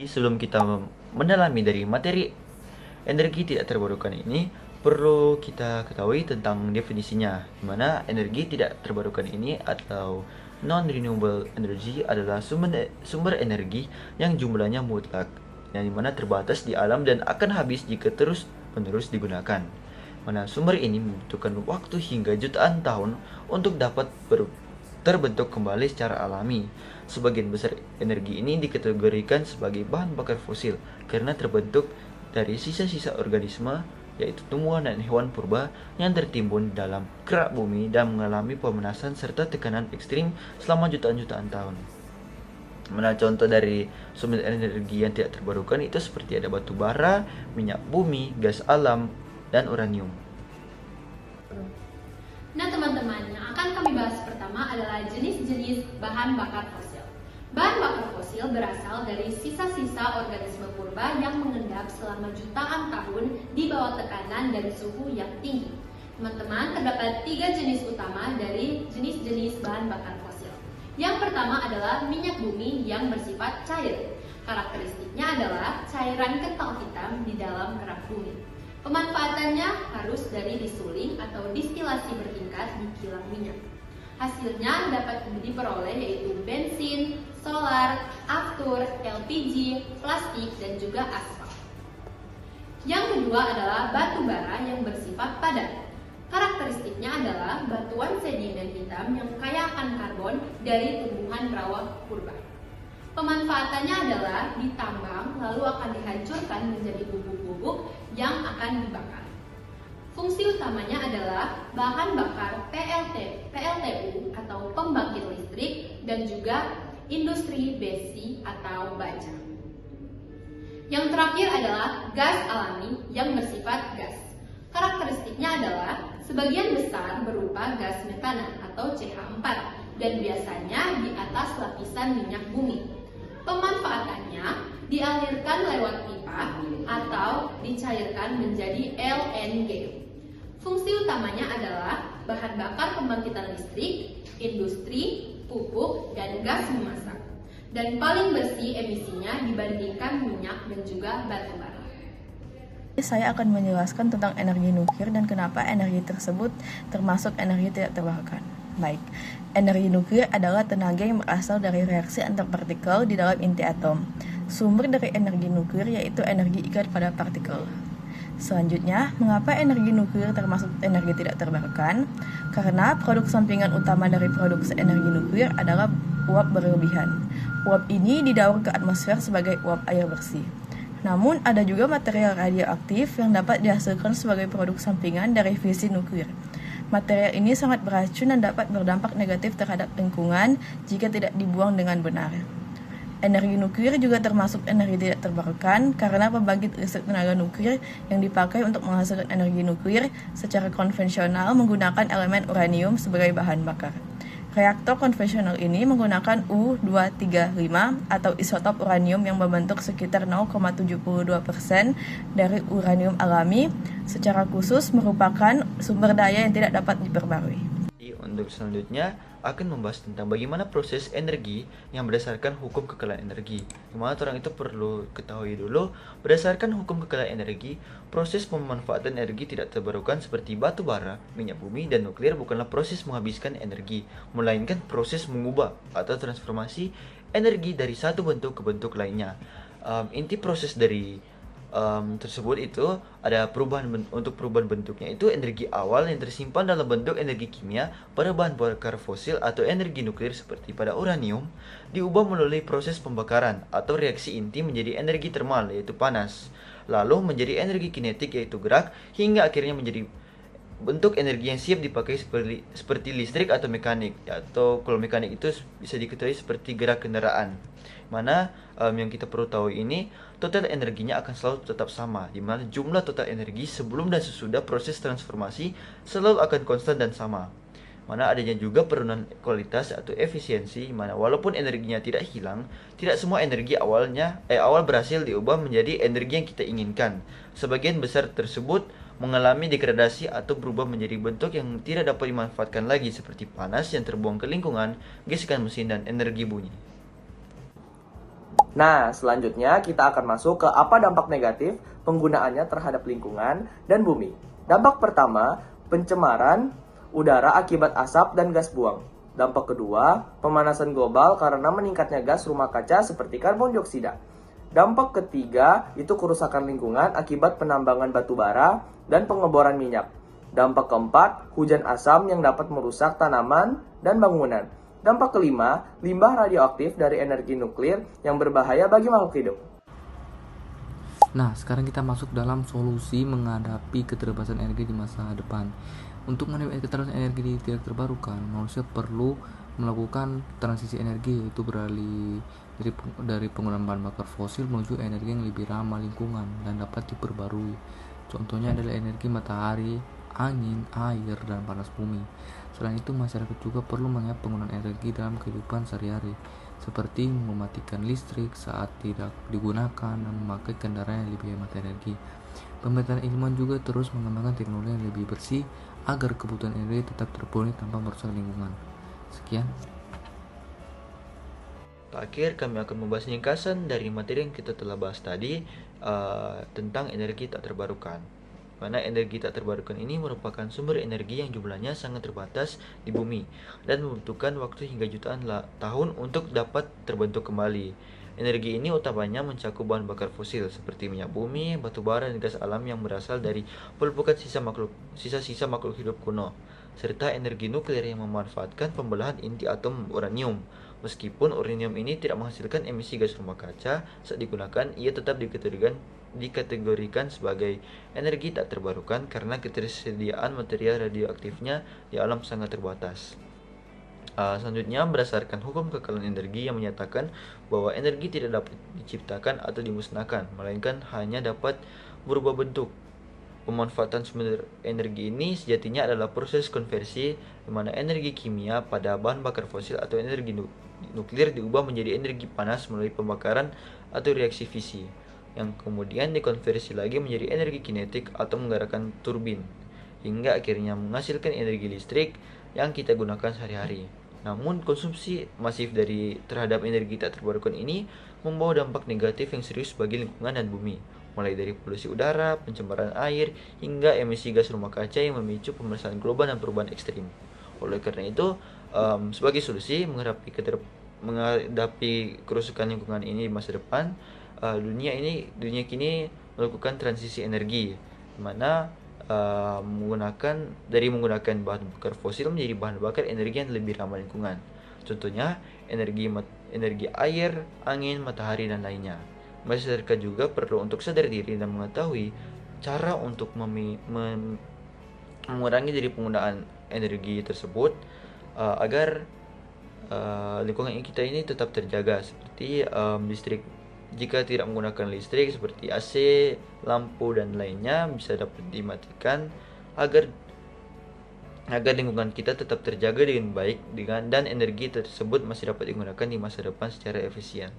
sebelum kita mendalami dari materi energi tidak terbarukan ini, perlu kita ketahui tentang definisinya, di mana energi tidak terbarukan ini atau non-renewable energy adalah sumber energi yang jumlahnya mutlak, yang dimana terbatas di alam dan akan habis jika terus-menerus digunakan. Mana sumber ini membutuhkan waktu hingga jutaan tahun untuk dapat terbentuk kembali secara alami. Sebagian besar energi ini dikategorikan sebagai bahan bakar fosil karena terbentuk dari sisa-sisa organisme, yaitu tumbuhan dan hewan purba yang tertimbun dalam kerak bumi dan mengalami pemanasan serta tekanan ekstrim selama jutaan-jutaan tahun. Mana contoh dari sumber energi yang tidak terbarukan itu seperti ada batu bara, minyak bumi, gas alam, dan uranium. Nah teman-teman, yang akan kami bahas pertama adalah jenis-jenis bahan bakar fosil. Bahan bakar fosil berasal dari sisa-sisa organisme purba yang mengendap selama jutaan tahun di bawah tekanan dan suhu yang tinggi. Teman-teman, terdapat 3 jenis utama dari jenis-jenis bahan bakar fosil. Yang pertama adalah minyak bumi yang bersifat cair. Karakteristiknya adalah cairan kental hitam di dalam kerak bumi. Pemanfaatannya harus dari disuling atau distilasi bertingkat di kilang minyak. Hasilnya dapat diperoleh yaitu bensin, solar, aftur, LPG, plastik, dan juga aspal. Yang kedua adalah batu bara yang bersifat padat. Karakteristiknya adalah batuan sedimen hitam yang kaya akan karbon dari tumbuhan rawa purba. Pemanfaatannya adalah ditambang lalu akan dihancurkan menjadi bubuk-bubuk yang akan dibakar. Fungsi utamanya adalah bahan bakar PLTU atau pembangkit listrik dan juga industri besi atau baja. Yang terakhir adalah gas alami yang bersifat gas. Karakteristiknya adalah sebagian besar berupa gas metana atau CH4 dan biasanya di atas lapisan minyak bumi. Pemanfaatannya dialirkan lewat pipa atau dicairkan menjadi LNG. Fungsi utamanya adalah bahan bakar pembangkitan listrik, industri, pupuk, dan gas memasak. Dan paling bersih emisinya dibandingkan minyak dan juga batu bara. Saya akan menjelaskan tentang energi nuklir dan kenapa energi tersebut termasuk energi tidak terbarukan. Baik, energi nuklir adalah tenaga yang berasal dari reaksi antar partikel di dalam inti atom. Sumber dari energi nuklir yaitu energi ikat pada partikel. Selanjutnya, mengapa energi nuklir termasuk energi tidak terbarukan? Karena produk sampingan utama dari produksi energi nuklir adalah uap berlebihan. Uap ini didaur ke atmosfer sebagai uap air bersih. Namun, ada juga material radioaktif yang dapat dihasilkan sebagai produk sampingan dari fisi nuklir. Material ini sangat beracun dan dapat berdampak negatif terhadap lingkungan jika tidak dibuang dengan benar. Energi nuklir juga termasuk energi tidak terbarukan karena pembangkit listrik tenaga nuklir yang dipakai untuk menghasilkan energi nuklir secara konvensional menggunakan elemen uranium sebagai bahan bakar. Reaktor konvensional ini menggunakan U-235 atau isotop uranium yang membentuk sekitar 0,72% dari uranium alami, secara khusus merupakan sumber daya yang tidak dapat diperbarui. Untuk selanjutnya akan membahas tentang bagaimana proses energi yang berdasarkan hukum kekayaan energi. Dimana orang itu perlu ketahui dulu, berdasarkan hukum kekayaan energi, proses pemanfaatan energi tidak terbarukan seperti batu bara, minyak bumi, dan nuklir bukanlah proses menghabiskan energi, melainkan proses mengubah atau transformasi energi dari satu bentuk ke bentuk lainnya. Inti proses dari tersebut itu ada untuk perubahan bentuknya itu energi awal yang tersimpan dalam bentuk energi kimia pada bahan bakar fosil atau energi nuklir seperti pada uranium diubah melalui proses pembakaran atau reaksi inti menjadi energi termal yaitu panas, lalu menjadi energi kinetik yaitu gerak, hingga akhirnya menjadi bentuk energi yang siap dipakai seperti listrik atau mekanik, atau kalau mekanik itu bisa diketahui seperti gerak kendaraan. Mana yang kita perlu tahu ini, total energinya akan selalu tetap sama, di mana jumlah total energi sebelum dan sesudah proses transformasi selalu akan konstan dan sama. Mana adanya juga penurunan kualitas atau efisiensi, mana walaupun energinya tidak hilang, tidak semua energi awal berhasil diubah menjadi energi yang kita inginkan. Sebagian besar tersebut mengalami degradasi atau berubah menjadi bentuk yang tidak dapat dimanfaatkan lagi seperti panas yang terbuang ke lingkungan, gesekan mesin, dan energi bunyi. Nah, selanjutnya kita akan masuk ke apa dampak negatif penggunaannya terhadap lingkungan dan bumi. Dampak pertama, pencemaran udara akibat asap dan gas buang. Dampak kedua, pemanasan global karena meningkatnya gas rumah kaca seperti karbon dioksida. Dampak ketiga, itu kerusakan lingkungan akibat penambangan batu bara dan pengeboran minyak. Dampak keempat, hujan asam yang dapat merusak tanaman dan bangunan. Dampak kelima, limbah radioaktif dari energi nuklir yang berbahaya bagi makhluk hidup. Nah, sekarang kita masuk dalam solusi menghadapi keterbatasan energi di masa depan. Untuk menghadapi keterbatasan energi tidak terbarukan, manusia perlu melakukan transisi energi, yaitu beralih dari penggunaan bahan bakar fosil menuju energi yang lebih ramah lingkungan dan dapat diperbarui. Contohnya adalah energi matahari, angin, air, dan panas bumi. Selain itu, masyarakat juga perlu menghemat penggunaan energi dalam kehidupan sehari-hari, seperti mematikan listrik saat tidak digunakan dan memakai kendaraan yang lebih hemat energi. Pemerintahan ilmuwan juga terus mengembangkan teknologi yang lebih bersih agar kebutuhan energi tetap terpenuhi tanpa merusak lingkungan. Sekian. Terakhir, kami akan membahas ringkasan dari materi yang kita telah bahas tadi tentang energi tak terbarukan. Karena energi tak terbarukan ini merupakan sumber energi yang jumlahnya sangat terbatas di bumi dan membutuhkan waktu hingga jutaan tahun untuk dapat terbentuk kembali. Energi ini utamanya mencakup bahan bakar fosil seperti minyak bumi, batu bara, dan gas alam yang berasal dari pelpukan sisa-sisa makhluk hidup kuno, serta energi nuklir yang memanfaatkan pembelahan inti atom uranium. Meskipun uranium ini tidak menghasilkan emisi gas rumah kaca saat digunakan, ia tetap dikategorikan sebagai energi tak terbarukan karena ketersediaan material radioaktifnya di alam sangat terbatas. Selanjutnya, berdasarkan hukum kekalahan energi yang menyatakan bahwa energi tidak dapat diciptakan atau dimusnahkan, melainkan hanya dapat berubah bentuk. Pemanfaatan sumber energi ini sejatinya adalah proses konversi di mana energi kimia pada bahan bakar fosil atau energi nuklir diubah menjadi energi panas melalui pembakaran atau reaksi fisi, yang kemudian dikonversi lagi menjadi energi kinetik atau menggerakkan turbin, hingga akhirnya menghasilkan energi listrik yang kita gunakan sehari-hari. Namun, konsumsi masif terhadap energi tak terbarukan ini membawa dampak negatif yang serius bagi lingkungan dan bumi, mulai dari polusi udara, pencemaran air, hingga emisi gas rumah kaca yang memicu pemanasan global dan perubahan ekstrim. Oleh karena itu, sebagai solusi menghadapi kerusakan lingkungan ini di masa depan, dunia kini melakukan transisi energi, di mana menggunakan bahan bakar fosil menjadi bahan bakar energi yang lebih ramah lingkungan. Contohnya energi air, angin, matahari, dan lainnya. Masyarakat juga perlu untuk sadar diri dan mengetahui cara untuk mengurangi dari penggunaan energi tersebut agar lingkungan kita ini tetap terjaga, seperti listrik. Jika tidak menggunakan listrik seperti AC, lampu, dan lainnya bisa dapat dimatikan agar lingkungan kita tetap terjaga dengan baik dan energi tersebut masih dapat digunakan di masa depan secara efisien.